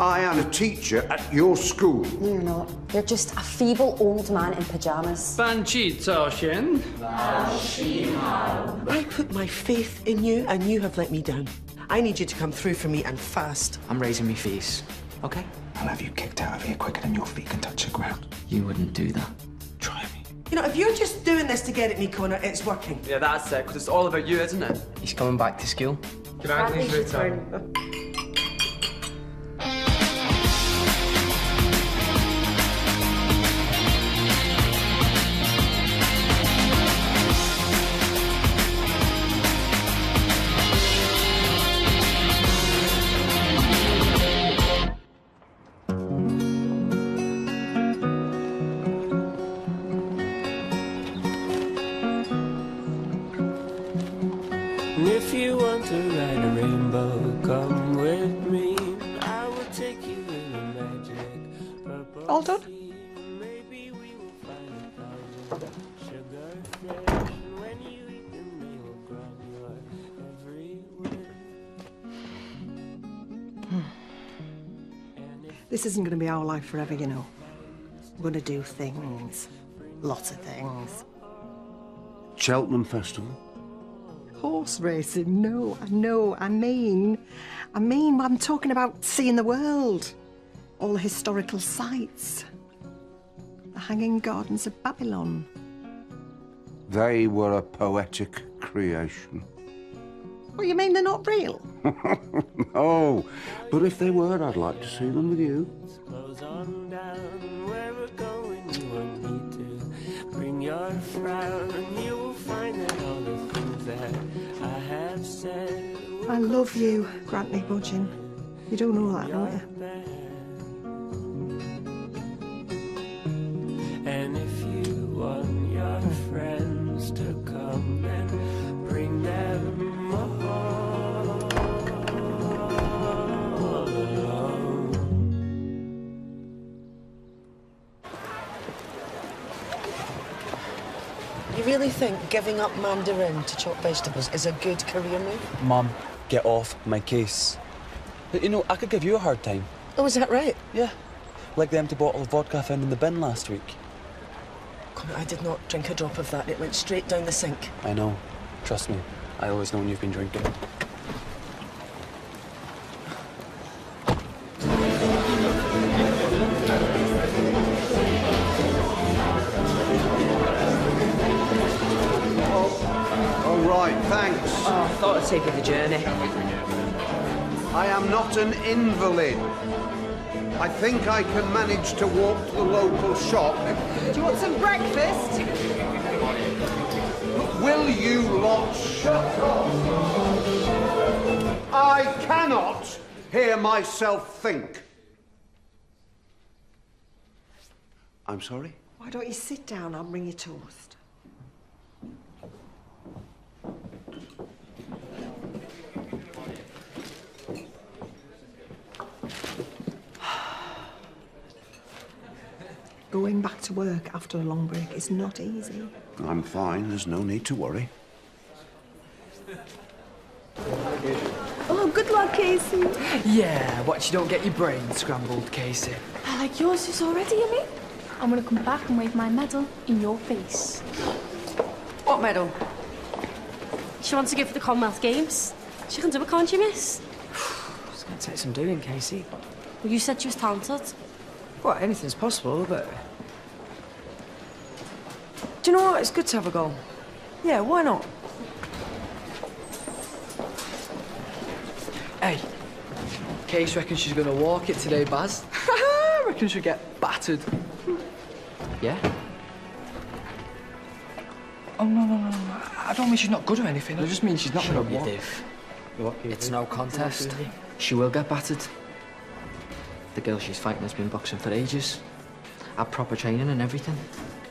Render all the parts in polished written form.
I am a teacher at your school. No, you're not. You're just a feeble old man in pyjamas. I put my faith in you, and you have let me down. I need you to come through for me, and fast. I'm raising me fees, okay? I'll have you kicked out of here quicker than your feet can touch the ground. You wouldn't do that. Try me. You know, if you're just doing this to get at me, Connor, it's working. Yeah, that's it, because it's all about you, isn't it? He's coming back to school. Bradley's return. If you want to ride a rainbow, come with me. I will take you in a magic purple. All done? Maybe we will find 1,000 sugar fresh. When you eat them, they will grab your everywhere. This isn't going to be our life forever, you know. We're going to do things. Lots of things. Cheltenham Festival. Horse racing? No, I mean, I'm talking about seeing the world. All the historical sites. The Hanging Gardens of Babylon. They were a poetic creation. What, you mean they're not real? Oh, but if they were, I'd like to see them with you. Close on down, where we're going, you won't need to bring your frown, and you will find that all the things that I have said. I love you, Grantley Budgeon. You don't know that, don't you? And if you want your friends to come, then bring them all along. You really think giving up Mandarin to chop vegetables is a good career move? Mum, get off my case. But, you know, I could give you a hard time. Oh, is that right? Yeah. Like the empty bottle of vodka I found in the bin last week. Connor, I did not drink a drop of that. It went straight down the sink. I know. Trust me. I always known you've been drinking. All right, thanks. Oh, I thought I'd take you the journey. I am not an invalid. I think I can manage to walk to the local shop. Do you want some breakfast? Will you lot shut up? I cannot hear myself think. I'm sorry? Why don't you sit down? I'll bring you toast. Going back to work after a long break is not easy. I'm fine. There's no need to worry. Oh, good luck, Casey. Yeah, watch you don't get your brain scrambled, Casey. I like yours is already, you mean? I'm gonna come back and wave my medal in your face. What medal? She wants to go for the Commonwealth Games. She can do it, can't she, miss? It's gonna take some doing, Casey. Well, you said she was talented. Well, anything's possible, but... Do you know what? It's good to have a goal. Yeah, why not? Hey, Case reckons she's gonna walk it today, Baz. Reckons she'll get battered. Yeah? Oh, no. I don't mean she's not good or anything. I just mean she's not Shut gonna up, you walk. div. It's no contest. She will get battered. The girl she's fighting has been boxing for ages. Had proper training and everything.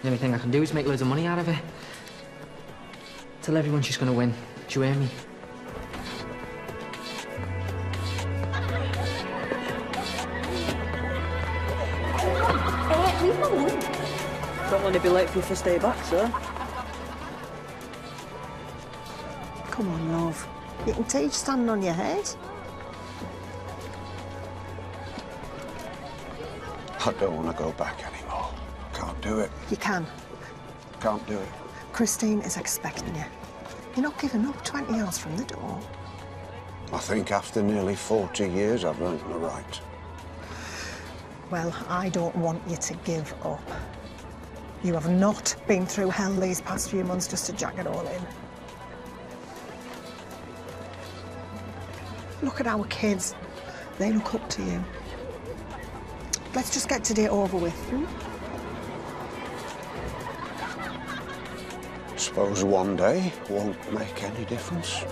The only thing I can do is make loads of money out of it. Tell everyone she's gonna win. Do you hear me? Leave them alone. Don't want to be late for your first day back, sir. Come on, love. You can teach standing on your head. I don't want to go back anymore. Can't do it. You can. Can't do it. Christine is expecting you. You're not giving up 20 yards from the door. I think after nearly 40 years, I've learned my right. Well, I don't want you to give up. You have not been through hell these past few months just to jack it all in. Look at our kids. They look up to you. Let's just get today over with. Suppose one day won't make any difference.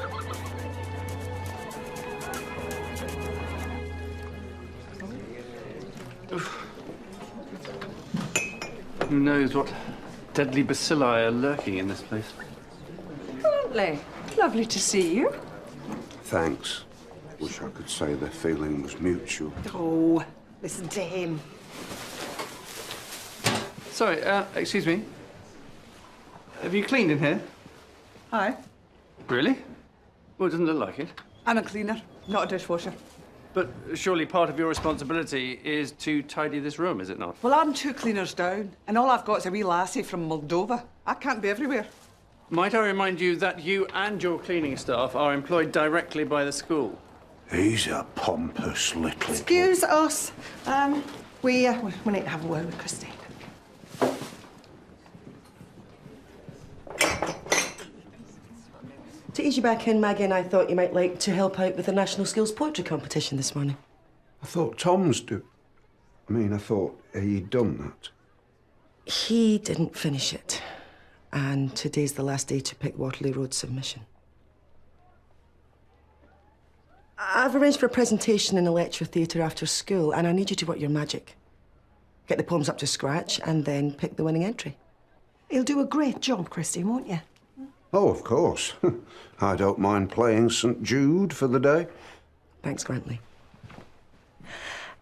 Who knows what deadly bacilli are lurking in this place? Lovely. Lovely to see you. Thanks. Wish I could say the feeling was mutual. Oh, listen to him. Sorry, excuse me. Have you cleaned in here? Hi. Really? Well, it doesn't look like it. I'm a cleaner, not a dishwasher. But surely part of your responsibility is to tidy this room, is it not? Well, I'm 2 cleaners down, and all I've got is a wee lassie from Moldova. I can't be everywhere. Might I remind you that you and your cleaning staff are employed directly by the school? He's a pompous little... Excuse us. We need to have a word with Christine. To ease you back in, Maggie and I thought you might like to help out with the National Skills Poetry Competition this morning. I thought Tom's I thought he'd done that. He didn't finish it. And today's the last day to pick Waterloo Road submission. I've arranged for a presentation in a lecture theatre after school, and I need you to work your magic. Get the poems up to scratch, and then pick the winning entry. He'll do a great job, Christine, won't you? Oh, of course. I don't mind playing St. Jude for the day. Thanks, Grantley.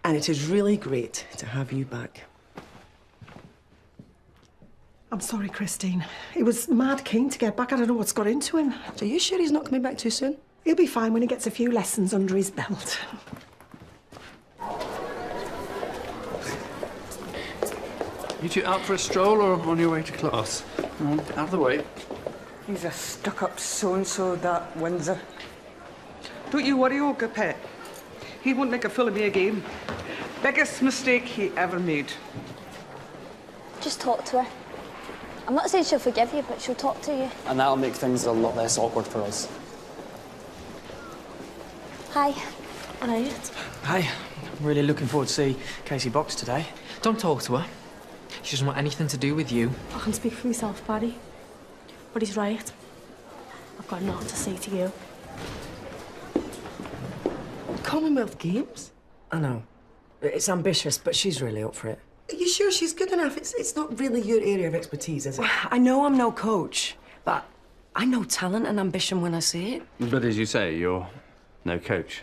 And it is really great to have you back. I'm sorry, Christine. He was mad keen to get back. I don't know what's got into him. Are you sure he's not coming back too soon? He'll be fine when he gets a few lessons under his belt. You two out for a stroll or on your way to class? Out of the way. He's a stuck-up so-and-so, that Windsor. Don't you worry, Olga, pet. He won't make a fool of me again. Biggest mistake he ever made. Just talk to her. I'm not saying she'll forgive you, but she'll talk to you. And that'll make things a lot less awkward for us. Hi. Right. Hi. I'm really looking forward to see Casey box today. Don't talk to her. She doesn't want anything to do with you. I can speak for myself, Barry. But he's right. I've got nothing to say to you. Commonwealth Games? I know. It's ambitious, but she's really up for it. Are you sure she's good enough? It's not really your area of expertise, is it? Well, I know I'm no coach, but I know talent and ambition when I see it. But as you say, you're no coach.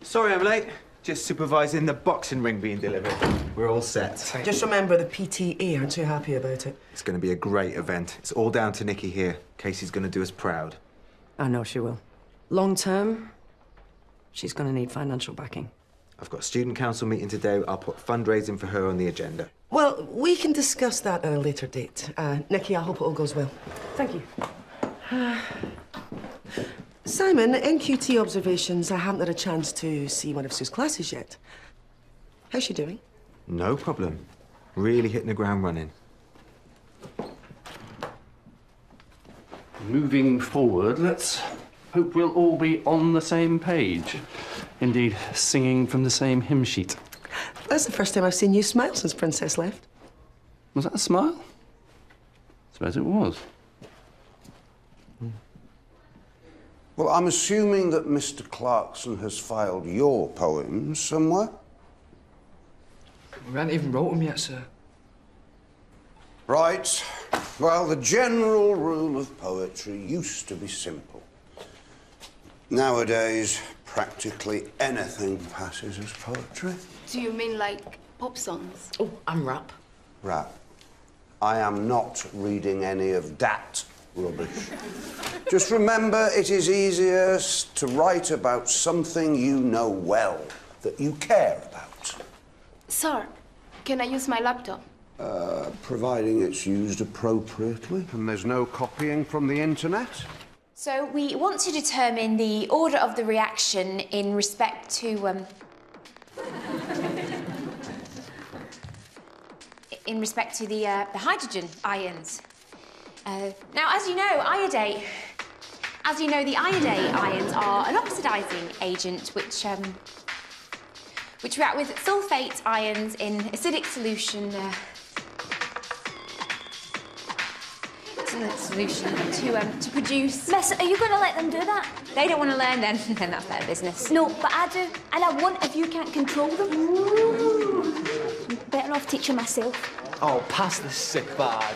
Sorry I'm late. Just supervising the boxing ring being delivered. We're all set. Just remember, the PTA aren't too happy about it. It's going to be a great event. It's all down to Nikki here. Casey's going to do us proud. I know she will. Long term, she's going to need financial backing. I've got a student council meeting today. I'll put fundraising for her on the agenda. Well, we can discuss that at a later date. Nikki, I hope it all goes well. Thank you. Simon, NQT observations, I haven't had a chance to see one of Sue's classes yet. How's she doing? No problem. Really hitting the ground running. Moving forward, let's hope we'll all be on the same page. Indeed, singing from the same hymn sheet. That's the first time I've seen you smile since Princess left. Was that a smile? I suppose it was. Well, I'm assuming that Mr. Clarkson has filed your poems somewhere? We haven't even wrote them yet, sir. Right. Well, the general rule of poetry used to be simple. Nowadays, practically anything passes as poetry. Do you mean like pop songs? Oh, and rap. Rap. I am not reading any of that rubbish. Just remember, it is easiest to write about something you know well, that you care about. Sir, can I use my laptop? Providing it's used appropriately and there's no copying from the internet. So we want to determine the order of the reaction in respect to, the hydrogen ions. Now, as you know, the iodate ions are an oxidizing agent which react with sulfate ions in acidic solution. To produce. Miss, are you going to let them do that? They don't want to learn, then that's their business. No, but I do, and I won't if you can't control them. Better off teaching myself. Oh, pass the sick bag.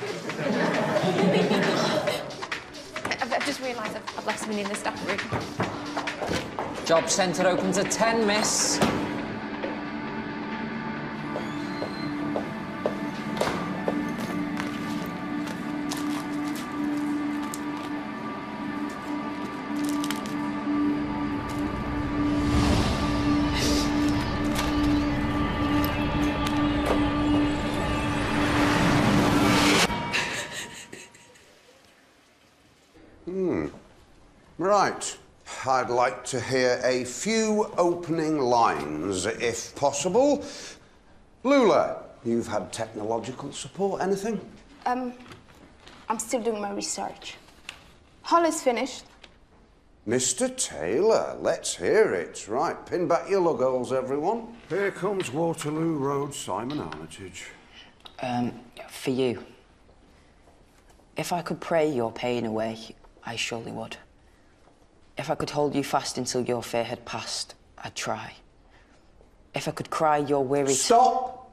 I've just realised I've left something in the staff room. Job centre opens at 10, miss. Right. I'd like to hear a few opening lines, if possible. Lula, you've had technological support, anything? I'm still doing my research. Hall is finished. Mr. Taylor, let's hear it. Right, pin back your lugholes, everyone. Here comes Waterloo Road, Simon Armitage. For you. If I could pray your pain away, I surely would. If I could hold you fast until your fear had passed, I'd try. If I could cry your weary... Stop!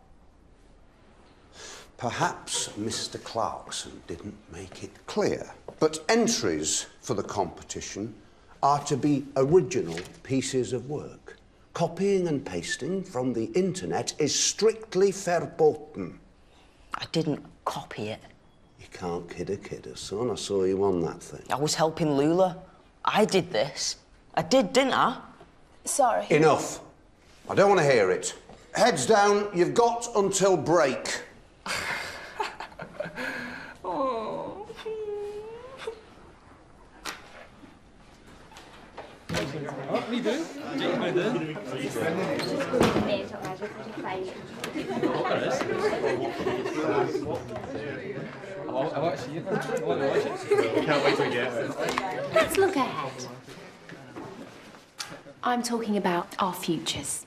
Perhaps Mr. Clarkson didn't make it clear, but entries for the competition are to be original pieces of work. Copying and pasting from the internet is strictly verboten. I didn't copy it. You can't kid a kidder, son. I saw you on that thing. I was helping Lula. I did this. I did, didn't I? Sorry. Enough. I don't want to hear it. Heads down. You've got until break. Oh. What are you doing? What are you doing? Can't wait to get it. Let's look ahead. I'm talking about our futures.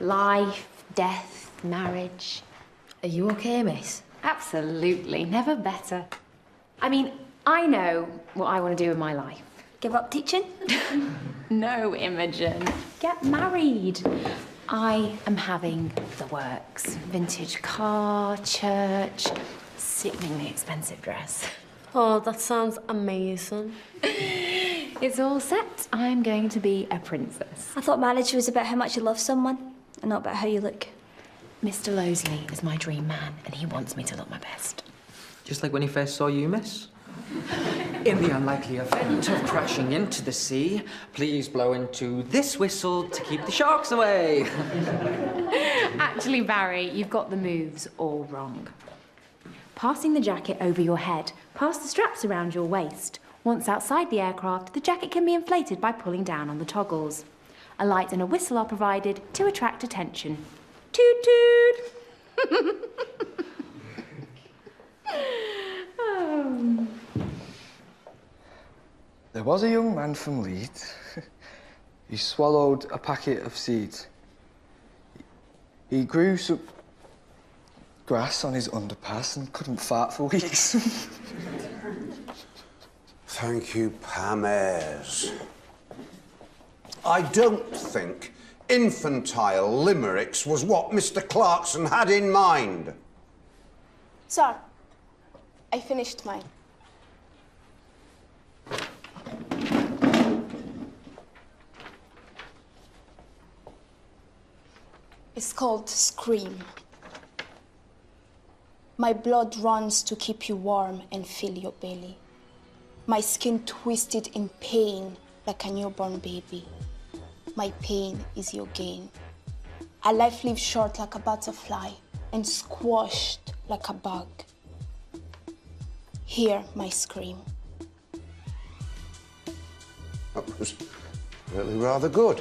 Life, death, marriage. Are you okay, miss? Absolutely, never better. I mean, I know what I want to do in my life. Give up teaching? No, Imogen. Get married. I am having the works. Vintage car, church, sickeningly expensive dress. Oh, that sounds amazing. It's all set. I'm going to be a princess. I thought marriage was about how much you love someone and not about how you look. Mr. Losley is my dream man, and he wants me to look my best. Just like when he first saw you, miss. In the unlikely event of crashing into the sea, please blow into this whistle to keep the sharks away. Actually, Barry, you've got the moves all wrong. Passing the jacket over your head, pass the straps around your waist. Once outside the aircraft, the jacket can be inflated by pulling down on the toggles. A light and a whistle are provided to attract attention. Toot toot! Oh. There was a young man from Leeds. He swallowed a packet of seeds. He grew some grass on his underpass and couldn't fart for weeks. Thank you, Pam Ayres. I don't think infantile limericks was what Mr. Clarkson had in mind. Sir, I finished mine. It's called Scream. My blood runs to keep you warm and fill your belly. My skin twisted in pain like a newborn baby. My pain is your gain. A life lived short like a butterfly and squashed like a bug. Hear my scream. That was really rather good.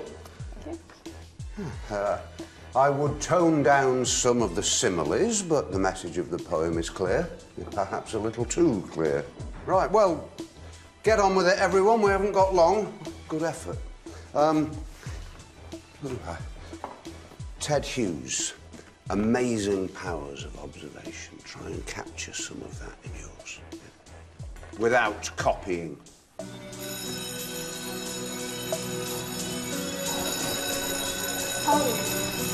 I would tone down some of the similes, but the message of the poem is clear. Perhaps a little too clear. Right, well, get on with it, everyone. We haven't got long. Good effort. Ted Hughes, amazing powers of observation. Try and capture some of that in yours. Without copying. Holly!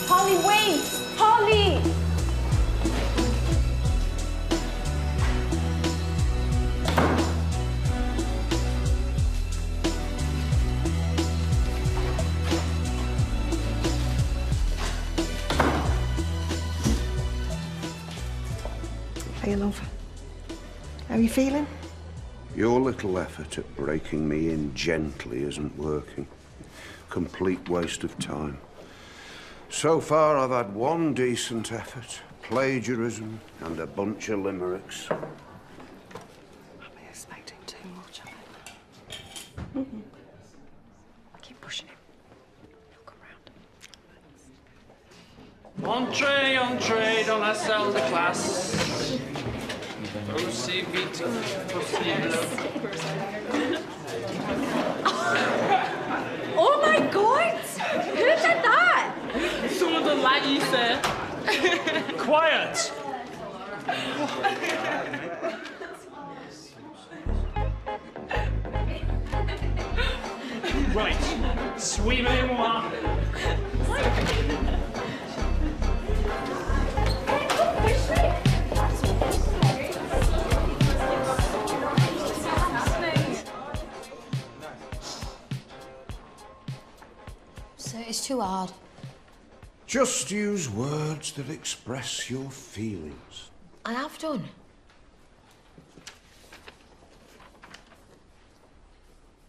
Holly, wait! Holly! Hey, love. How are you feeling? Your little effort at breaking me in gently isn't working. Complete waste of time. So far, I've had one decent effort, plagiarism, and a bunch of limericks. I've been expecting too much of it. Keep pushing him. He'll come round. Entree, entree dans la salle de classe. Aussi vite possible. Oh my God! Who said that? Some of the laggy sir. Quiet! Right, suivez-moi. So it's too hard. Just use words that express your feelings. I have done.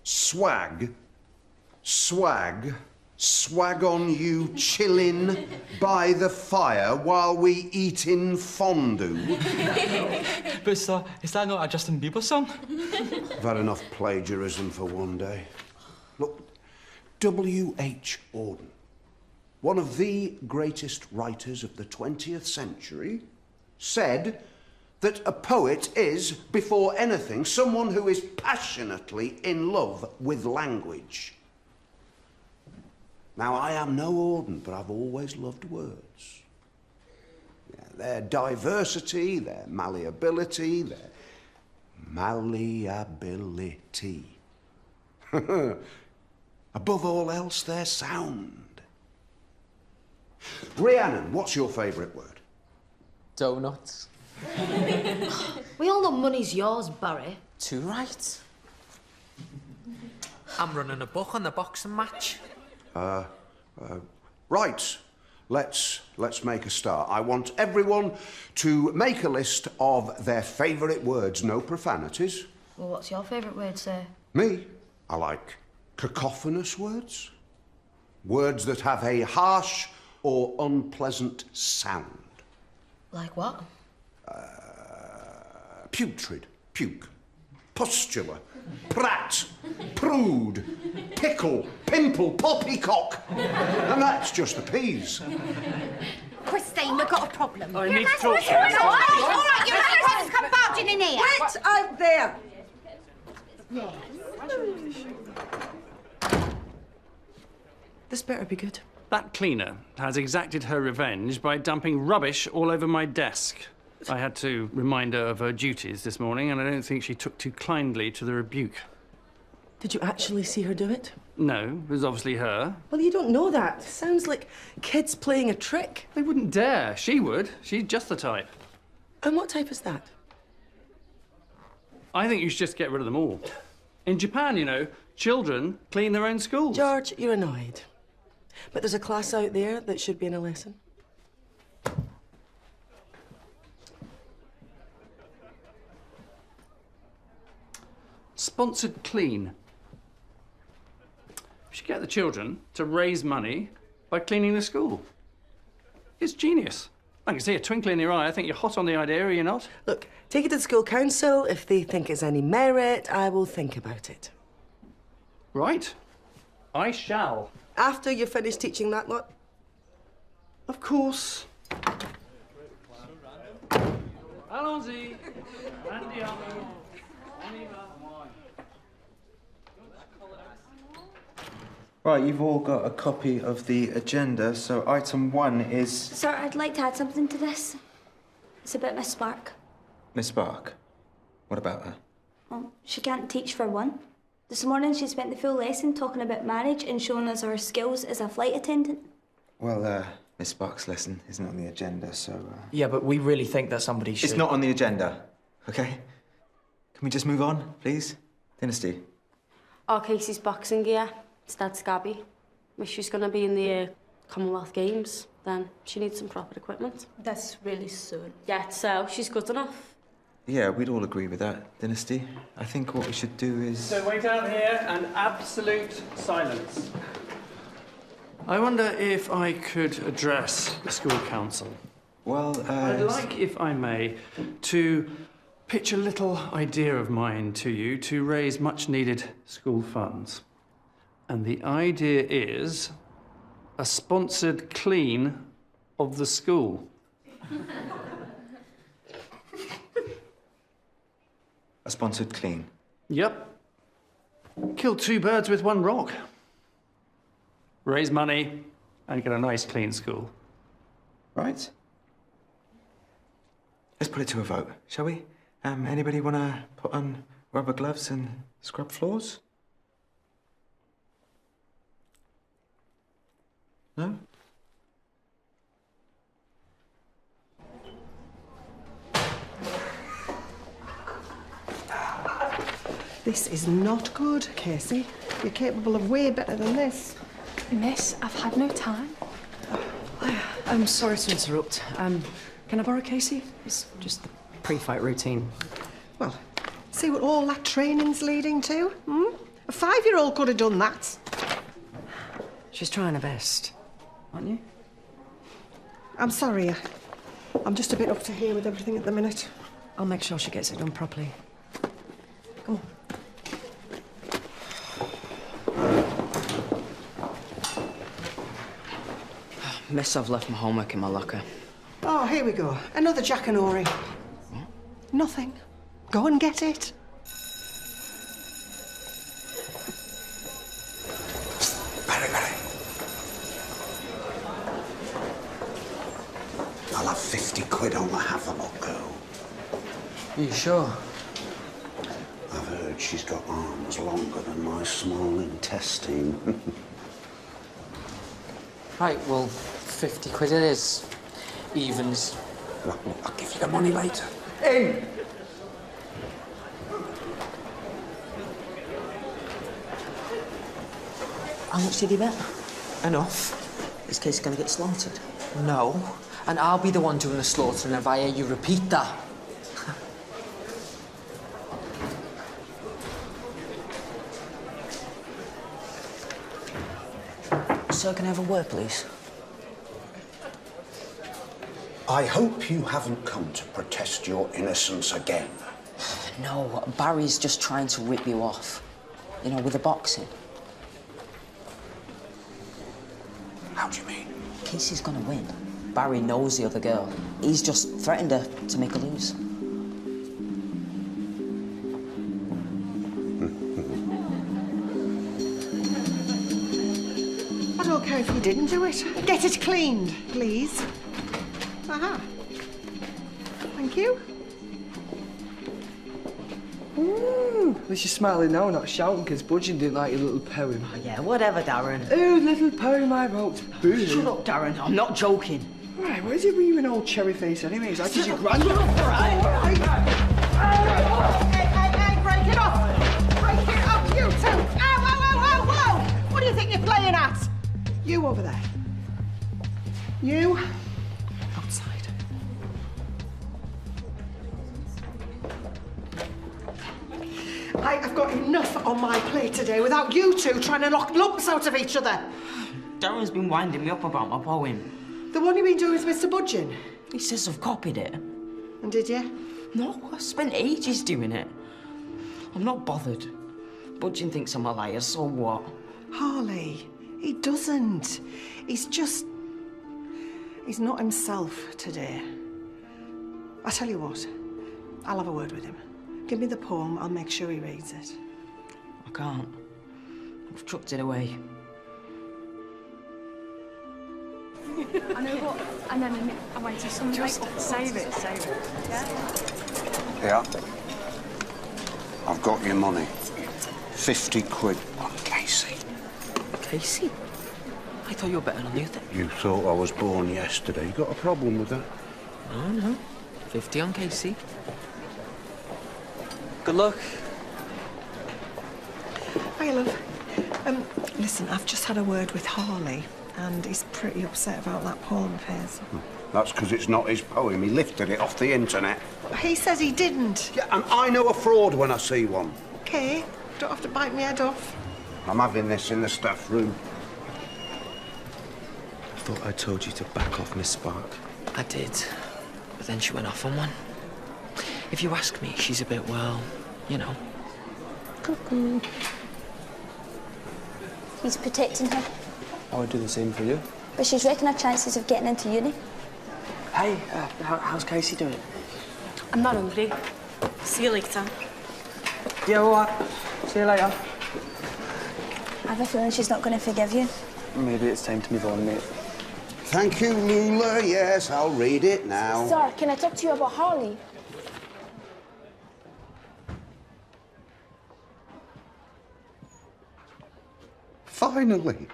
Swag, swag, swag on you chillin' by the fire while we eatin' fondue. But sir, is that not a Justin Bieber song? I've had enough plagiarism for one day. Look, W.H. Auden, one of the greatest writers of the 20th century, said that a poet is, before anything, someone who is passionately in love with language. Now, I am no Auden, but I've always loved words. Yeah, their diversity, their malleability, their malleability. Above all else, their sound. Rhiannon, what's your favourite word? Donuts. We all know money's yours, Barry. Too right. I'm running a book on the boxing match. Right. Let's make a start. I want everyone to make a list of their favourite words. No profanities. Well, what's your favourite word, sir? Me? I like cacophonous words. Words that have a harsh or unpleasant sound. Like what? Putrid, puke, pustular, prat, prude, pickle, pimple, poppycock. And that's just the peas. Christine, we've got a problem. I need to talk to you. All right, you're not supposed to come barging in here. Wait out there! This better be good. That cleaner has exacted her revenge by dumping rubbish all over my desk. I had to remind her of her duties this morning, and I don't think she took too kindly to the rebuke. Did you actually see her do it? No, it was obviously her. Well, you don't know that. Sounds like kids playing a trick. They wouldn't dare. She would. She's just the type. And what type is that? I think you should just get rid of them all. In Japan, you know, children clean their own schools. George, you're annoyed. But there's a class out there that should be in a lesson. Sponsored clean. We should get the children to raise money by cleaning the school. It's genius. I can see a twinkle in your eye. I think you're hot on the idea, are you not? Look, take it to the school council. If they think it's any merit, I will think about it. Right. I shall. After you finish teaching that lot? Of course. Allons-y. Andiamo. Right, you've all got a copy of the agenda, so item 1 is... Sir, I'd like to add something to this. It's about Miss Spark. Miss Spark. What about her? Well, she can't teach for one. This morning she spent the full lesson talking about marriage and showing us her skills as a flight attendant. Well, Miss Spark's lesson isn't on the agenda, so... Yeah, but we really think that somebody should... It's not on the agenda, OK? Can we just move on, please? Dynasty. Oh, Casey's boxing gear. It's dead scabby. If she's going to be in the Commonwealth Games, then she needs some proper equipment. That's really soon. Yeah, so she's good enough. Yeah, we'd all agree with that, Dynasty. I think what we should do is... So wait out here and absolute silence. I wonder if I could address the school council. Well, I'd like, if I may, to pitch a little idea of mine to you to raise much-needed school funds. And the idea is a sponsored clean of the school. A sponsored clean? Yep. Kill 2 birds with 1 rock. Raise money and get a nice, clean school. Right. Let's put it to a vote, shall we? Anybody want to put on rubber gloves and scrub floors? No? This is not good, Casey. You're capable of way better than this. Miss, I've had no time. I'm sorry to interrupt. Can I borrow Casey? It's just the pre-fight routine. Well, see what all that training's leading to? A 5-year-old could have done that. She's trying her best, aren't you? I'm sorry. I'm just a bit up to here with everything at the minute. I'll make sure she gets it done properly. Come on. Miss, I've left my homework in my locker. Oh, here we go. Another Jackanory. Nothing. Go and get it. Barry. I'll have 50 quid on the have-a-look girl. Are you sure? I've heard she's got arms longer than my small intestine. Right, well, 50 quid it is. Evens. I'll give you the money later. In! How much did he bet? Enough. Is Casey going to get slaughtered? No. And I'll be the one doing the slaughtering if I hear you repeat that. Sir, can I have a word, please? I hope you haven't come to protest your innocence again. No, Barry's just trying to rip you off. You know, with the boxing. How do you mean? Casey's gonna win. Barry knows the other girl. He's just threatened her to make her lose. I don't care if you didn't do it. Get it cleaned, please. Aha. Thank you. At least you're smiling now, not shouting, because Budgeon didn't like your little poem. Oh, yeah, whatever, Darren. Oh, little poem I wrote. Boo. Shut up, Darren. I'm not joking. Right, where's it with you an old cherry face anyways? That is your granddad. Hey, break it off! Break it off, you two! Whoa! What do you think you're playing at? You over there. You outside. I've got enough on my plate today without you two trying to knock lumps out of each other. Darren's been winding me up about my poem. The one you've been doing with Mr. Budgeon? He says I've copied it. And did you? No, I spent ages doing it. I'm not bothered. Budgeon thinks I'm a liar, so what? Harley, he doesn't. He's not himself today. I tell you what, I'll have a word with him. Give me the poem, I'll make sure he reads it. I can't. I've chucked it away. I know what, and then I went to some... Just save it. Yeah? Yeah. I've got your money. 50 quid on Casey. Casey? I thought you were better than the other. You thought I was born yesterday. You got a problem with that? No. 50 on Casey. Good luck. Hi, love. Listen, I've just had a word with Harley, and he's pretty upset about that poem of his. That's because it's not his poem. He lifted it off the internet. He says he didn't. Yeah, and I know a fraud when I see one. Okay, don't have to bite my head off. I'm having this in the staff room. I thought I told you to back off, Miss Spark. I did, but then she went off on one. If you ask me, she's a bit, well, you know. Cuckoo. He's protecting her, I would do the same for you. but she's wrecking her chances of getting into uni. Hey, how's Casey doing? I'm not hungry. See you later. Yeah, all right. See you later. I have a feeling she's not going to forgive you. Maybe it's time to move on, mate. Thank you, Lula. Yes, I'll read it now. Sir, can I talk to you about Harley? Finally.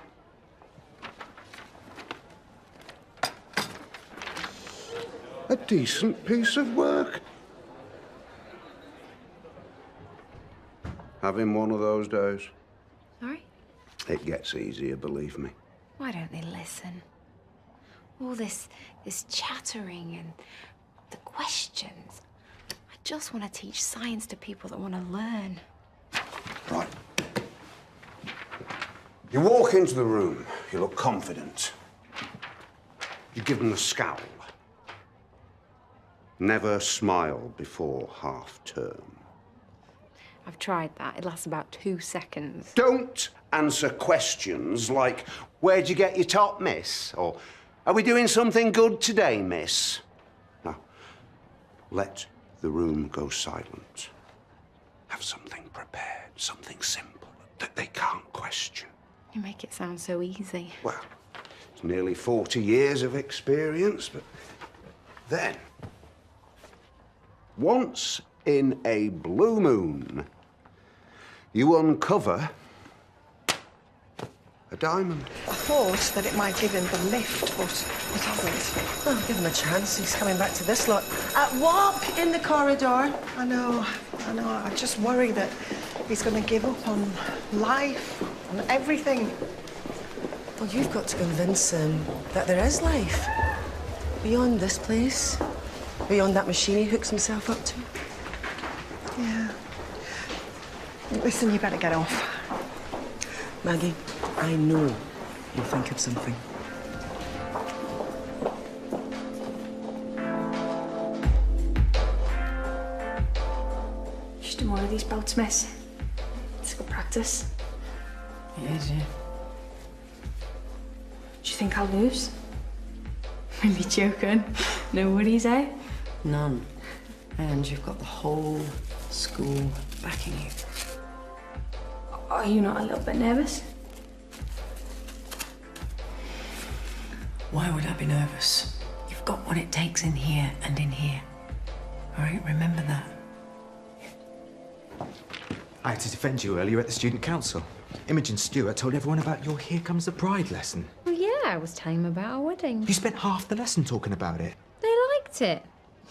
A decent piece of work. Having one of those days. Sorry? It gets easier, believe me. Why don't they listen? All this chattering and the questions. I just want to teach science to people that want to learn. Right. You walk into the room, you look confident. You give them the scowl. Never smile before half-term. I've tried that. It lasts about 2 seconds. Don't answer questions like, where'd you get your top, miss? Or, are we doing something good today, miss? No. Let the room go silent. Have something prepared, something simple that they can't question. You make it sound so easy. Well, it's nearly 40 years of experience, but then, once in a blue moon, you uncover a diamond. I thought that it might give him the lift, but it hasn't. Well, give him a chance. He's coming back to this lot. Walk in the corridor. I know. I just worry that he's going to give up on life, on everything. Well, you've got to convince him that there is life. Beyond this place. Beyond that machine he hooks himself up to. Yeah. Listen, you better get off. Maggie, I know you'll think of something. Just do more of these bouts, miss. It's good practice. It is, yeah. Do you think I'll lose? I'm be joking. No worries, eh? None. And you've got the whole school backing you. Are you not a little bit nervous? Why would I be nervous? You've got what it takes in here and in here. All right, remember that. I had to defend you earlier at the student council. Imogen Stewart told everyone about your Here Comes the Bride lesson. Well, yeah, I was telling them about our wedding. You spent half the lesson talking about it. They liked it.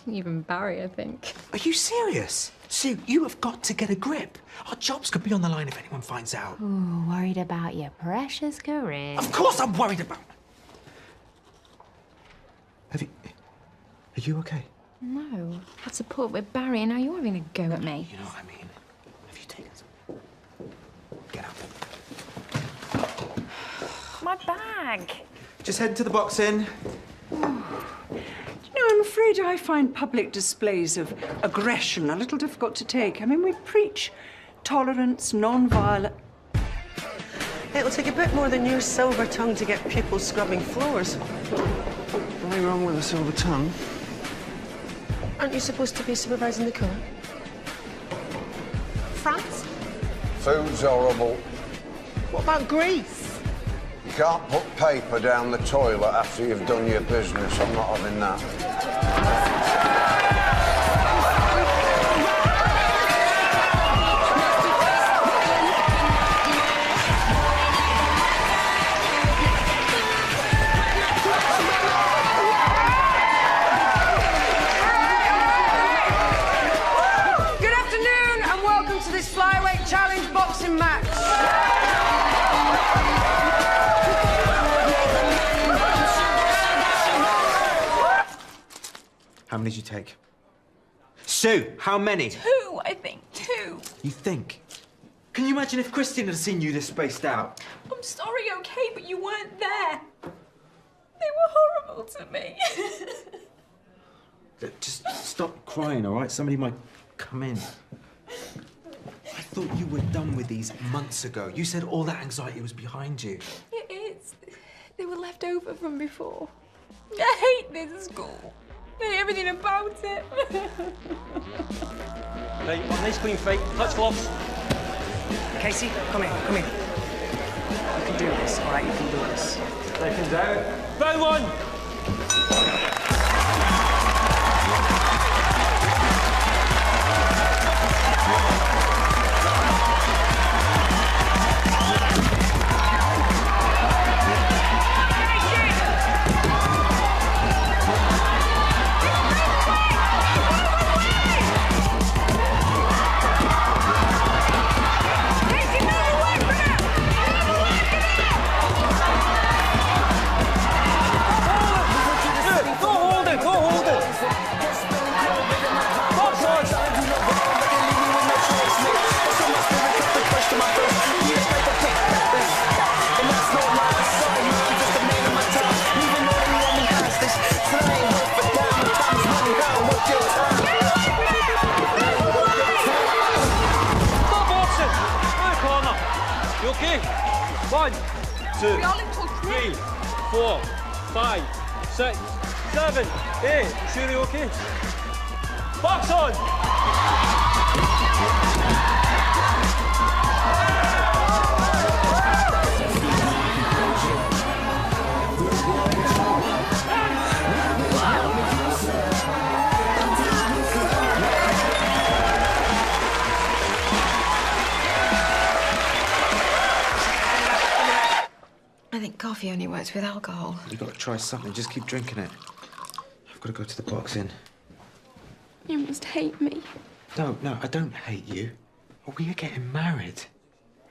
Even Barry, I think. Are you serious? Sue, you have got to get a grip. Our jobs could be on the line if anyone finds out. Ooh, worried about your precious career. Of course I'm worried about... Are you okay? No. I had to put up with Barry and now you're having a go at me. You know what I mean? Have you taken some... Get up. My bag. Just head to the box in. afraid I find public displays of aggression a little difficult to take. I mean, we preach tolerance, non-violence. It'll take a bit more than your silver tongue to get pupils scrubbing floors. Nothing wrong with a silver tongue. Aren't you supposed to be supervising the cooler? France? Food's horrible. What about Greece? You can't put paper down the toilet after you've done your business. I'm not having that. Good afternoon and welcome to this flyweight challenge boxing match. How many did you take? Sue, how many? 2, I think. 2. You think? Can you imagine if Christine had seen you this spaced out? I'm sorry, okay, but you weren't there. They were horrible to me. Look, just stop crying, all right? Somebody might come in. I thought you were done with these months ago. You said all that anxiety was behind you. It is. They were left over from before. I hate this school. I hate everything about it. Right, one nice clean fight. Touch gloves. Casey, come here, come here. You can do this, all right? You can do this. Seconds out. Bow one. You okay? 1, 2, 3, 4, 5, 6, 7, 8. You sure you're okay? Box on! I think coffee only works with alcohol. You've got to try something. Just keep drinking it. I've got to go to the boxing. You must hate me. No, I don't hate you. We are getting married.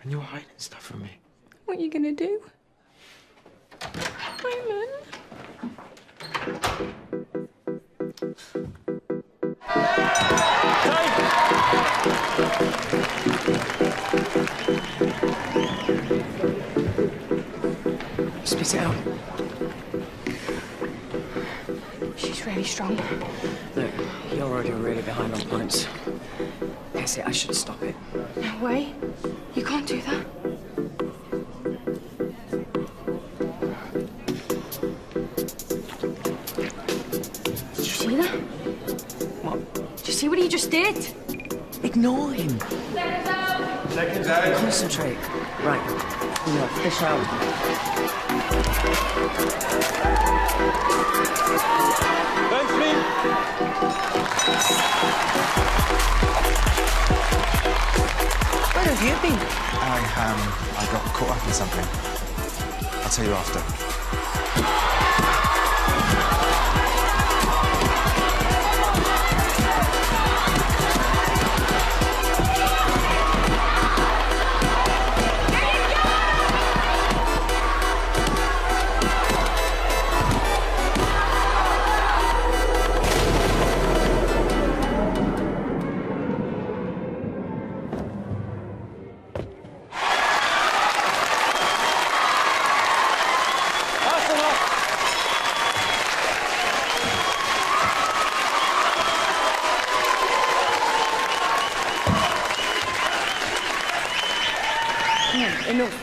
And you're hiding stuff from me. What are you gonna do? Simon. Spit it out. She's really strong. Look, you're already really behind on points. Casey, I should stop it. No way. You can't do that. Did you see that? What? Did you see what he just did? Ignore him. Seconds out. Concentrate. Right. No, fish out. Bounce me. Where have you been? I got caught up in something. I'll tell you after.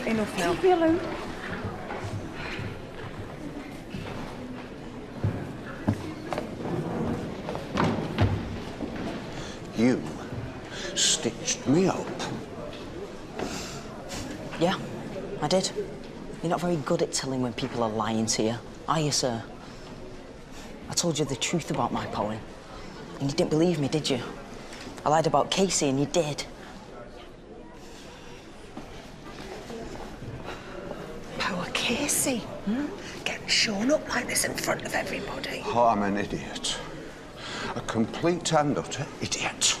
enough now. Leave me alone. You stitched me up. Yeah, I did. You're not very good at telling when people are lying to you, are you, sir? I told you the truth about my poem, and you didn't believe me, did you? I lied about Casey, and you did. Poor Casey. Getting shown up like this in front of everybody. Oh, I'm an idiot. A complete and utter idiot.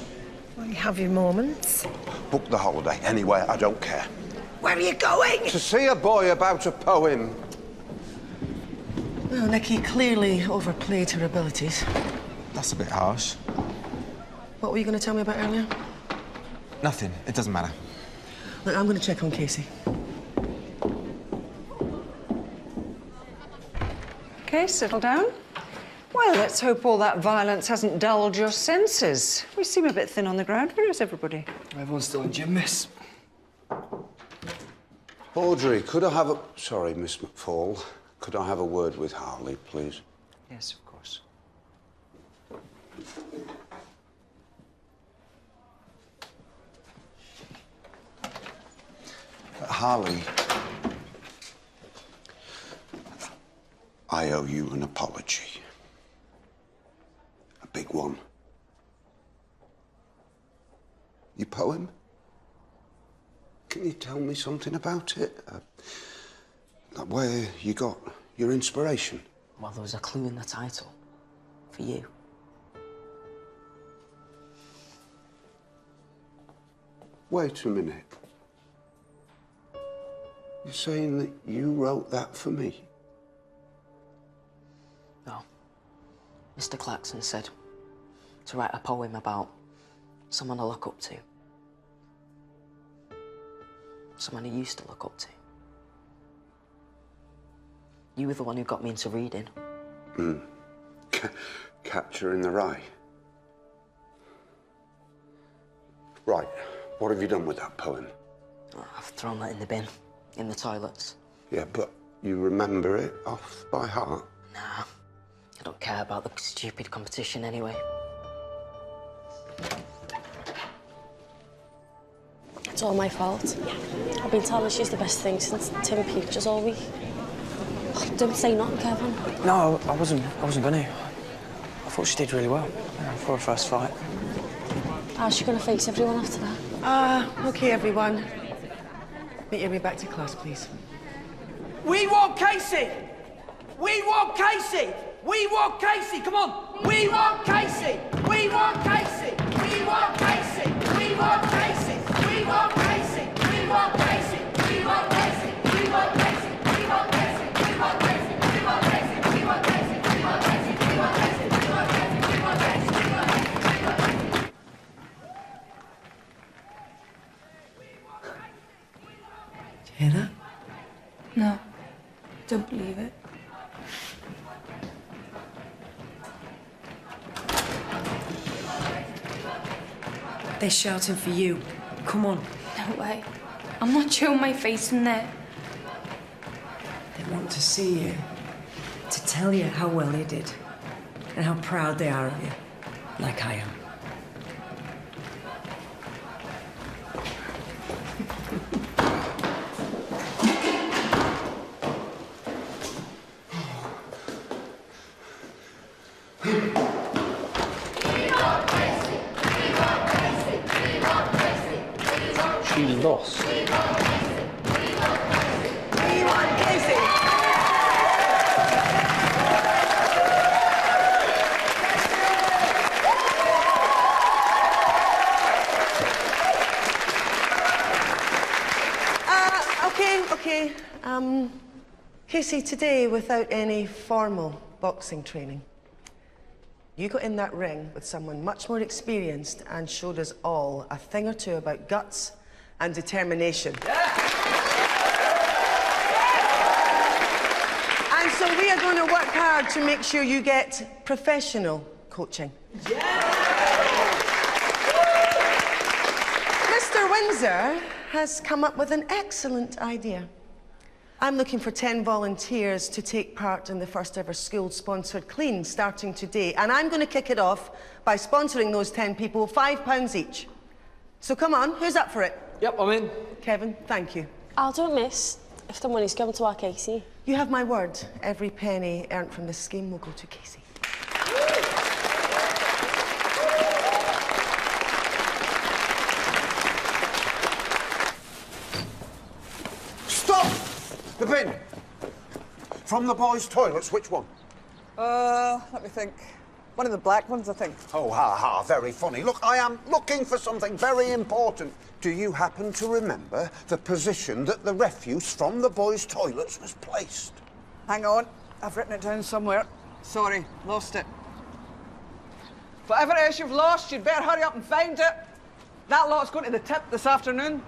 Well, you have your moments. Book the holiday anywhere, I don't care. Where are you going? To see a boy about a poem. Well, Nikki clearly overplayed her abilities. That's a bit harsh. What were you going to tell me about earlier? Nothing. It doesn't matter. Look, I'm going to check on Casey. Okay, settle down. Well, let's hope all that violence hasn't dulled your senses. We seem a bit thin on the ground. Where is everybody? Everyone's still in gym, miss. Audrey, could I have a... Sorry, Miss McFall. Could I have a word with Harley, please? Yes, of course. Harley, I owe you an apology. A big one. Your poem? Can you tell me something about it? Like where you got your inspiration? Well, there was a clue in the title. For you. Wait a minute. You're saying that you wrote that for me? No. Mr. Clarkson said to write a poem about someone I look up to. Someone I used to look up to. You were the one who got me into reading. Catcher in the Rye. Right. What have you done with that poem? Oh, I've thrown that in the bin, in the toilets. Yeah, but you remember it off by heart? Nah, I don't care about the stupid competition anyway. It's all my fault. I've been telling her she's the best thing since Tim Peaches all week. Oh, don't say nothing, Kevin. No, I wasn't gonna. I thought she did really well for her first fight. How's she gonna face everyone after that? OK, everyone. Meet your way back to class, please. We want Casey! We want Casey! We want Casey! Come on! We want Casey! We want Casey! We want Casey! We want Casey! We want Casey! We want Casey! We want Casey! We want Casey! We want Casey! We want Casey! We want Casey! We want Casey! We want Casey! We want Casey! We want Casey! We want Casey! We want Casey! Do you hear that? No. Don't believe it. They're shouting for you. Come on. No way. I'm not showing my face in there. They want to see you. To tell you how well you did. And how proud they are of you. Like I am. She lost. We want Casey! Okay. Casey, today, without any formal boxing training, you got in that ring with someone much more experienced and showed us all a thing or two about guts and determination. And so we are going to work hard to make sure you get professional coaching. Mr. Windsor, has come up with an excellent idea. I'm looking for 10 volunteers to take part in the first ever school-sponsored clean starting today. And I'm going to kick it off by sponsoring those 10 people £5 each. So come on, who's up for it? Yep, I'm in. Kevin, thank you. I'll do it, miss, if the money's given to our Casey. You have my word. Every penny earned from this scheme will go to Casey. Stop! The bin! From the boys' toilets, which one? Let me think. One of the black ones, I think. Oh, ha ha, very funny. Look, I am looking for something very important. Do you happen to remember the position that the refuse from the boys' toilets was placed? Hang on, I've written it down somewhere. Sorry, lost it. Whatever it is you've lost, you'd better hurry up and find it. That lot's going to the tip this afternoon.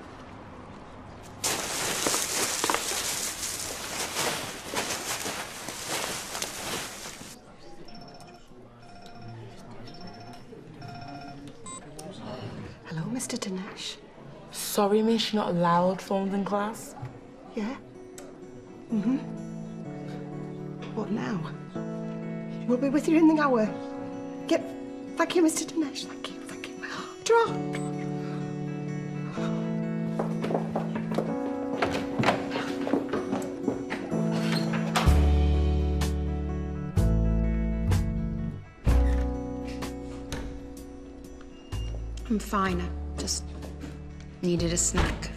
Hello, Mr. Dinesh. Sorry, miss, you're not allowed phones in class. Yeah? Mm-hmm. What now? We'll be with you in the hour. Thank you, Mr. Dinesh. Thank you. Draw. I'm fine. I just needed a snack.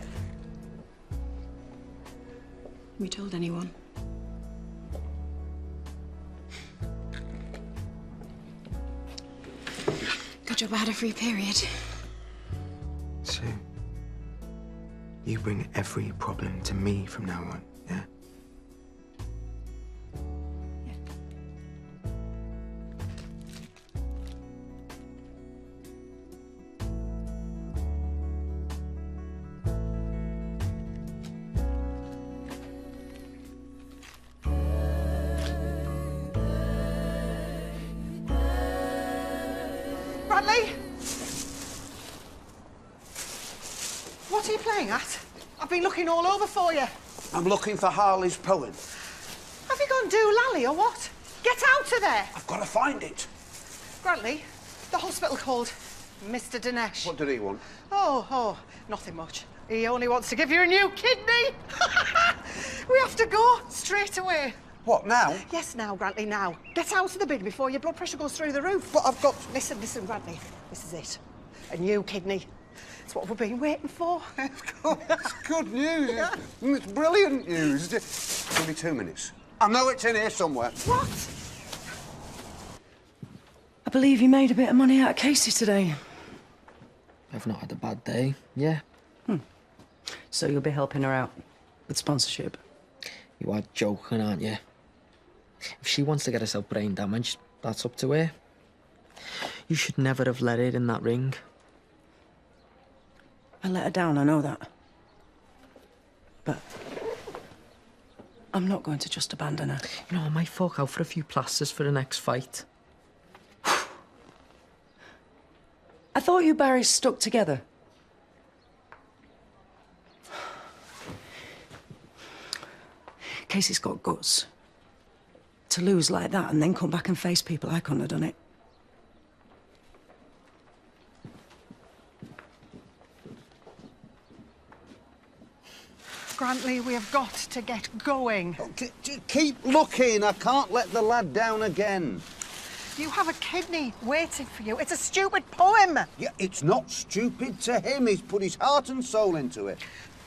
Have you told anyone? Good job I had a free period. Sue, you bring every problem to me from now on, yeah? Bradley? What are you playing at? I've been looking all over for you. I'm looking for Harley's poem. Have you gone doolally or what? Get out of there! I've got to find it. Bradley, the hospital called Mr. Dinesh. What did he want? Oh, nothing much. He only wants to give you a new kidney. We have to go straight away. What, now? Yes, now, Bradley, now. Get out of the bin before your blood pressure goes through the roof. But I've got... Listen, Bradley. This is it. A new kidney. It's what we've been waiting for. It's good news. It's brilliant news. Give me 2 minutes. I know it's in here somewhere. What? I believe you made a bit of money out of Casey today. I've not had a bad day, yeah. So you'll be helping her out with sponsorship? You are joking, aren't you? If she wants to get herself brain damaged, that's up to her. You should never have let her in that ring. I let her down, I know that. But I'm not going to just abandon her. You know, I might fork out for a few plasters for the next fight. I thought you Barry stuck together. Casey's got guts. To lose like that and then come back and face people, I couldn't have done it. Grantley, we have got to get going. Oh, keep looking. I can't let the lad down again. You have a kidney waiting for you. It's a stupid poem. Yeah, it's not stupid to him. He's put his heart and soul into it.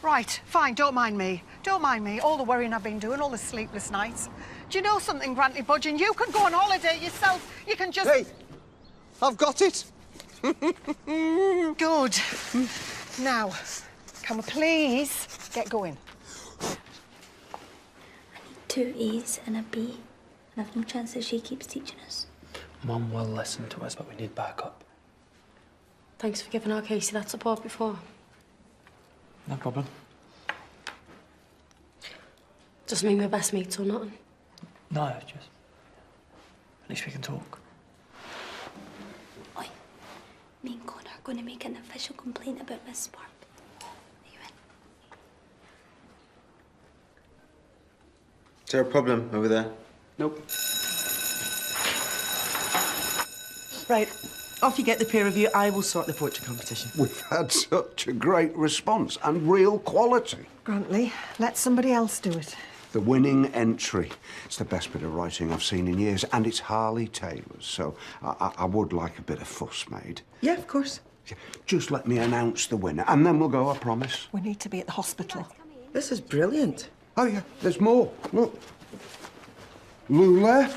Right, fine, don't mind me. Don't mind me. All the worrying I've been doing, all the sleepless nights. Do you know something, Grantley Budgeon? You can go on holiday yourself. You can just... Hey, I've got it. Good. Now, can we please get going? 2 A's and a B, and I've no chance that she keeps teaching us. Mum will listen to us, but we need backup. Thanks for giving our Casey that support before. No problem. Doesn't mean we're best mates or nothing. No, just... At least we can talk. Oi, me and Connor are going to make an official complaint about Miss Spark. Are you in? Is there a problem over there? Nope. Right, off you get the peer review. I will sort the poetry competition. We've had such a great response and real quality. Grantley, let somebody else do it. The winning entry. It's the best bit of writing I've seen in years, and it's Harley Taylor's, so I would like a bit of fuss made. Yeah, of course. Just let me announce the winner, and then we'll go, I promise. We need to be at the hospital. This is brilliant. Oh, yeah, there's more. Look. Lula,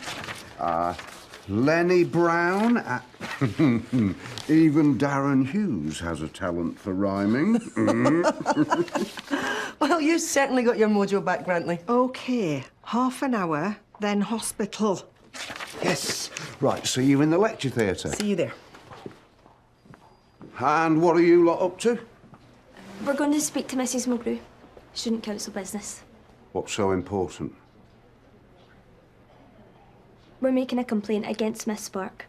Lenny Brown, even Darren Hughes has a talent for rhyming. Well, you've certainly got your mojo back, Grantley. OK, half an hour, then hospital. Yes. Right, see you in the lecture theatre. See you there. And what are you lot up to? We're going to speak to Mrs. Mulgrew. Student council business. What's so important? We're making a complaint against Miss Spark.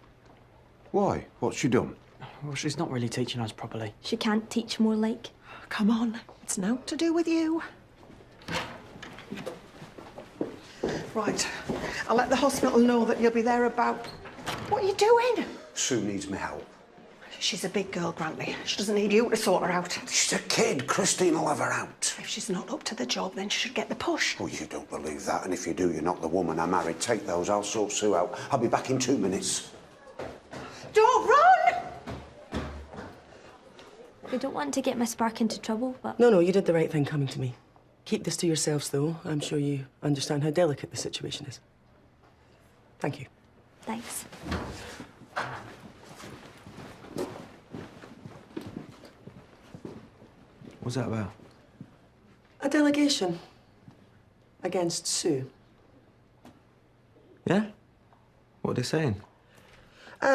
Why? What's she done? Well, she's not really teaching us properly. She can't teach more like. Come on, it's naught to do with you. Right, I'll let the hospital know that you'll be there about... What are you doing? Sue needs my help. She's a big girl, Grantley. She doesn't need you to sort her out. She's a kid. Christine will have her out. If she's not up to the job, then she should get the push. Oh, you don't believe that, and if you do, you're not the woman I married. Take those, I'll sort Sue out. I'll be back in 2 minutes. Don't run! We don't want to get Miss Spark into trouble, but... No, you did the right thing coming to me. Keep this to yourselves, though. I'm sure you understand how delicate the situation is. Thank you. Thanks. What's that about? A delegation against Sue. Yeah? What are they saying?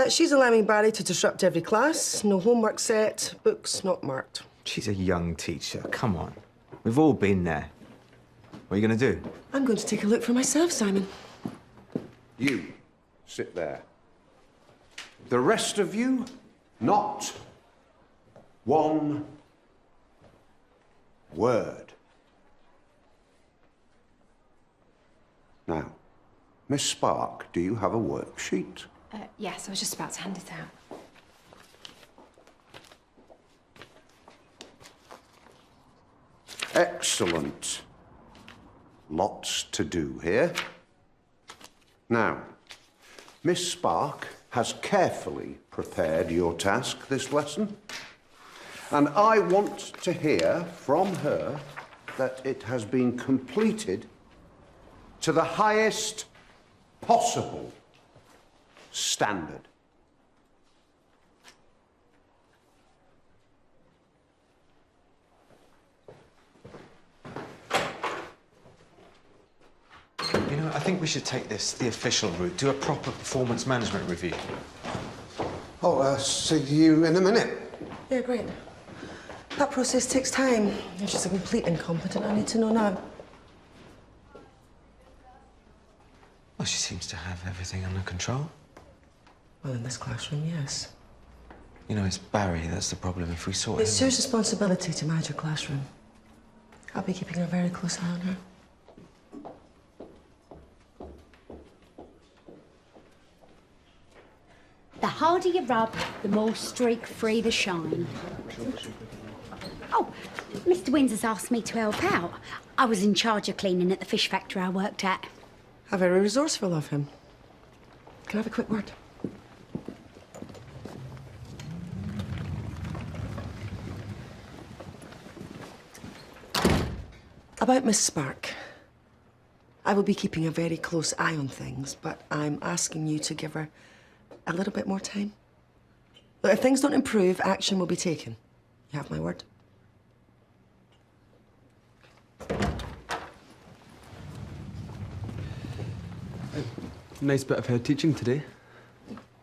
She's allowing Barry to disrupt every class. No homework set, books not marked. She's a young teacher. Come on. We've all been there. What are you going to do? I'm going to take a look for myself, Simon. You, sit there. The rest of you, not one word. Now, Miss Spark, do you have a worksheet? Yes, I was just about to hand it out. Excellent. Lots to do here. Now, Miss Spark has carefully prepared your task this lesson, and I want to hear from her that it has been completed to the highest possible standard. You know, I think we should take this the official route, do a proper performance management review. Oh, see you in a minute. Yeah, great. That process takes time. If she's a complete incompetent, I need to know now. Well, she seems to have everything under control. Well, in this classroom, yes. You know, it's Barry that's the problem. If we sort It's him Sue's responsibility to manage her classroom. I'll be keeping a very close eye on her. The harder you rub, the more streak-free the shine. Oh, Mr. Windsor's asked me to help out. I was in charge of cleaning at the fish factory I worked at. How very resourceful of him. Can I have a quick word? About Miss Spark. I will be keeping a very close eye on things, but I'm asking you to give her a little bit more time. Look, if things don't improve, action will be taken. You have my word? Nice bit of her teaching today,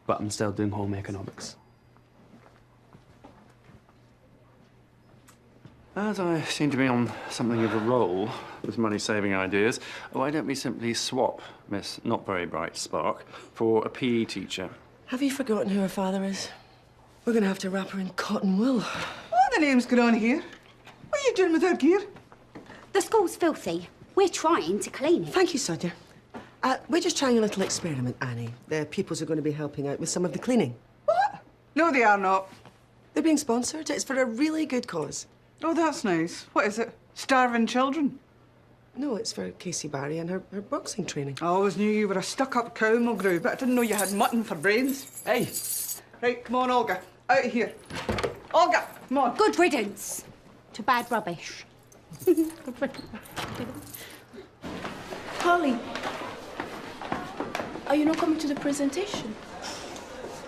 but I'm still doing home economics. As I seem to be on something of a roll with money-saving ideas, why don't we simply swap Miss Not Very Bright Spark for a PE teacher? Have you forgotten who her father is? We're going to have to wrap her in cotton wool. What the name's going on here? What are you doing with her gear? The school's filthy. We're trying to clean it. Thank you, Sonia. We're just trying a little experiment, Annie. The pupils are going to be helping out with some of the cleaning. What? No, they are not. They're being sponsored. It's for a really good cause. Oh, that's nice. What is it? Starving children? No, it's for Casey Barry and her boxing training. I always knew you were a stuck-up cow, Mulgrew, but I didn't know you had mutton for brains. Hey! Right, come on, Olga. Out of here. Olga, come on. Good riddance to bad rubbish. Holly, are you not coming to the presentation?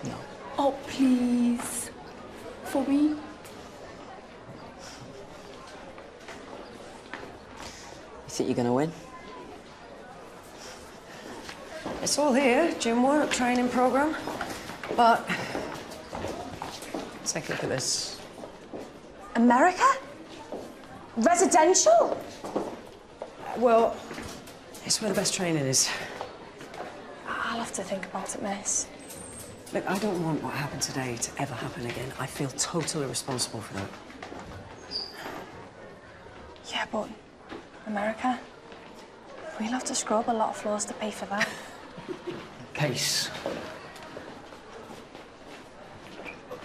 No. Oh, please. For me? You think you're gonna win? It's all here, gym work, training program. But take a look at this. America? Residential? Well, it's where the best training is. I'll have to think about it, miss. Look, I don't want what happened today to ever happen again. I feel totally responsible for that. Yeah, but America? We'll have to scrub a lot of floors to pay for that. Case.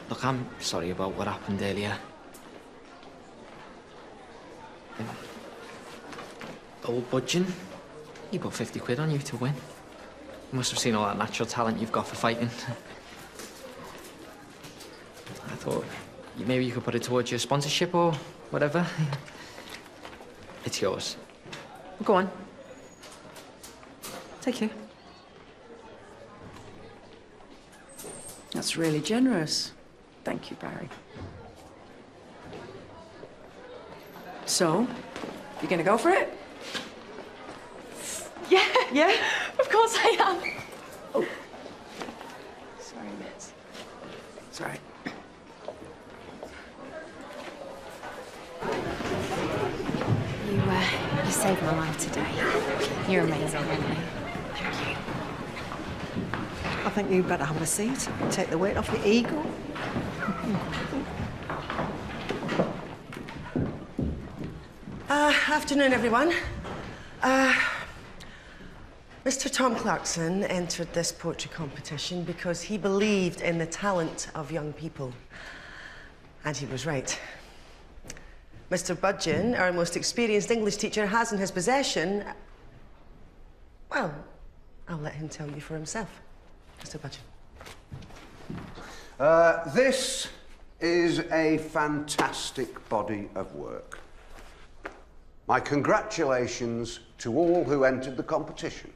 Look, I'm sorry about what happened earlier. Old Budgeon, he put 50 quid on you to win. You must have seen all that natural talent you've got for fighting. I thought maybe you could put it towards your sponsorship or whatever. It's yours. Well, go on. Take care. That's really generous. Thank you, Barry. So, you gonna go for it? Yeah. Yeah? Of course I am. Oh. Sorry, miss. It's all right. You saved my life today. You're amazing, Henry. Thank you. I think you'd better have a seat. Take the weight off your ego. Afternoon, everyone. Mr. Tom Clarkson entered this poetry competition because he believed in the talent of young people. And he was right. Mr. Budgeon, our most experienced English teacher, has in his possession... Well, I'll let him tell you for himself. Mr. Budgeon. This is a fantastic body of work. My congratulations to all who entered the competition.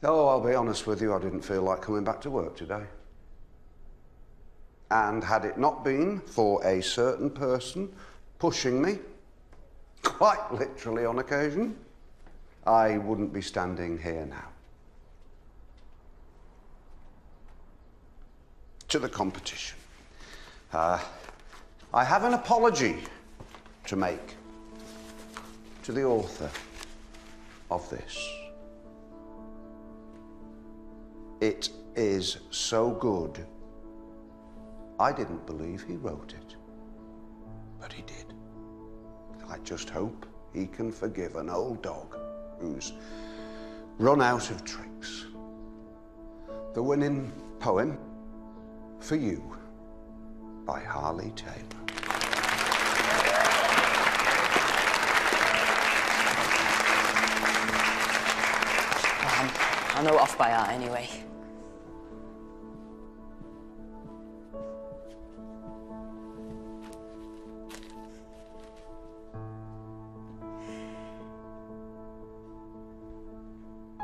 Oh, I'll be honest with you, I didn't feel like coming back to work today. And had it not been for a certain person pushing me, quite literally on occasion, I wouldn't be standing here now. To the competition. I have an apology to make to the author of this. It is so good, I didn't believe he wrote it, but he did. I just hope he can forgive an old dog who's run out of tricks. The winning poem, For You, by Harley Taylor. I know it off by heart anyway.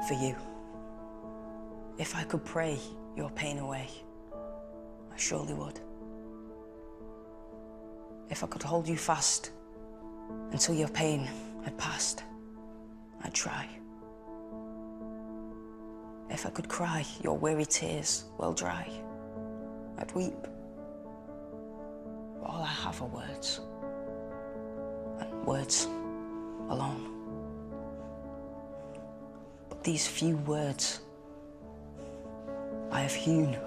For you. If I could pray your pain away, I surely would. If I could hold you fast until your pain had passed, I'd try. If I could cry your weary tears well dry, I'd weep. But all I have are words, and words alone. But these few words I have hewn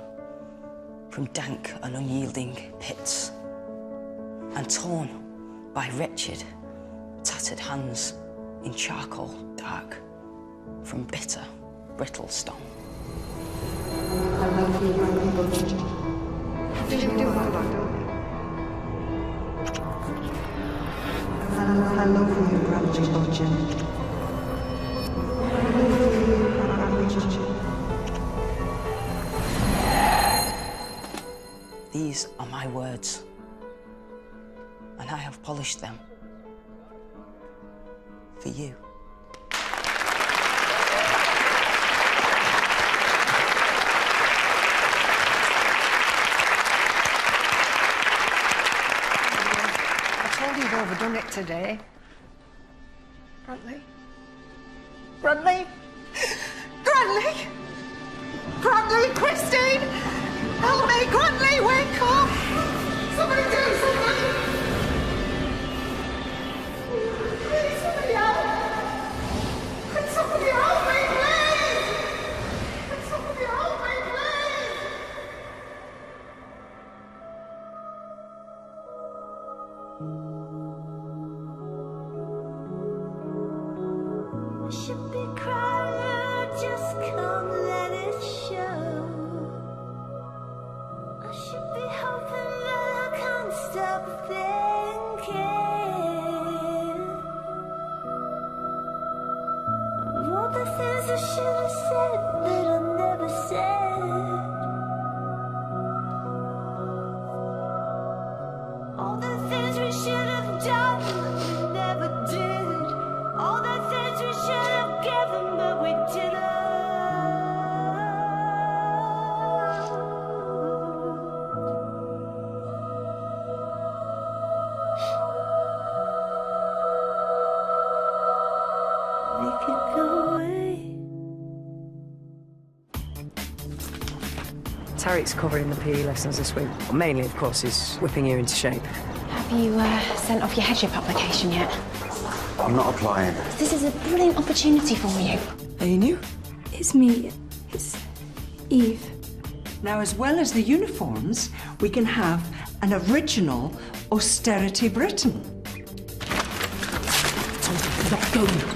from dank and unyielding pits, and torn by wretched tattered hands in charcoal dark from bitter, brittle stone. I love you, Bradley Butcher. Did you do that, Doctor? I love you, Bradley Butcher. I love you, Bradley Butcher. These are my words, and I have polished them for you. I told you you've overdone it today. Bradley? Bradley? Bradley? Bradley, Christine! Help me, Bradley, wake up! Somebody do something! Please, somebody help! Can somebody help me, please? Can somebody help me, please? I should be crying, just come let it show. I should be hoping that I can't stop thinking of all the things I should have said that I never said. All the things we should have done but we never did. All the things we should have given but we didn't. Make it go away. Tarek's covering the PE lessons this week. Well, mainly, of course, is whipping you into shape. Have you sent off your headship application yet? I'm not applying. This is a brilliant opportunity for you. Are you new? It's me. It's Eve. Now, as well as the uniforms, we can have an original austerity Britain. Not going.